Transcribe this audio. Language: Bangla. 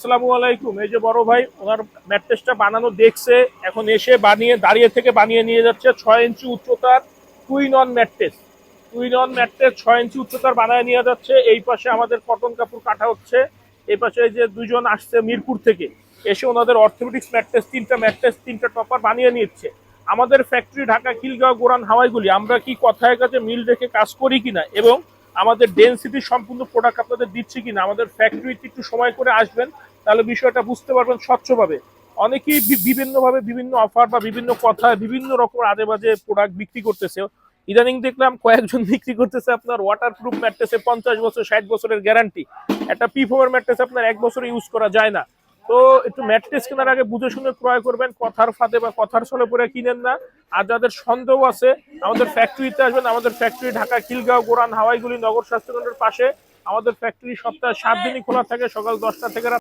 আসসালামু আলাইকুম। এই যে বড় ভাই ওনার ম্যাট্রেসটা বানানো দেখছে, এখন এসে দাঁড়িয়ে নিয়ে যাচ্ছে 6 ইঞ্চি উচ্চতার টুইন অন ম্যাট্রেস। 6 ইঞ্চি উচ্চতার বানায় নিয়ে যাচ্ছে। এই পাশে আমাদের কটন কাপড় কাটা হচ্ছে। এই পাশে এই যে দুজন আসছে মিরপুর থেকে, এসে ওনাদের অর্থোপেডিক্স তিনটা টপার বানিয়ে নিচ্ছে। আমাদের ফ্যাক্টরি ঢাকা, খিলগাঁও, গোরান, হাওয়াইগুলি। আমরা কি কথায় কাজে মিল রেখে কাজ করি কিনা এবং আমাদের ডেনসিটি সম্পূর্ণ প্রোডাক্ট আপনাদের দিচ্ছি কিনা, আমাদের ফ্যাক্টরিতে একটু সময় করে আসবেন, তাহলে বিষয়টা বুঝতে পারবেন স্বচ্ছভাবে। অনেকেই বিভিন্নভাবে বিভিন্ন অফার বা বিভিন্ন কথায় বিভিন্ন রকম আজে বাজে প্রোডাক্ট বিক্রি করতেছে। ইদানিং দেখলাম কয়েকজন বিক্রি করতেছে আপনার ওয়াটার প্রুফ ম্যাট্রেসে 50 বছর 60 বছরের গ্যারান্টি। একটা পি4 ম্যাট্রেস আপনার 1 বছর ইউজ করা যায় না। তো একটু ম্যাট্রেস কেনার আগে বুঝে শুনে ক্রয় করবেন, কথার ফাঁদে বা কথার ছলে পরে কিনেন না। আর যাদের সন্দেহ আছে আমাদের ফ্যাক্টরিতে আসবেন। আমাদের ফ্যাক্টরি ঢাকা, খিলগাঁও, গোরান, হাওয়াইগুলি, নগর স্বাস্থ্যকেন্দ্রের পাশে। আমাদের ফ্যাক্টরি সপ্তাহে 7 দিনই খোলা থাকে, সকাল 10টা থেকে রাত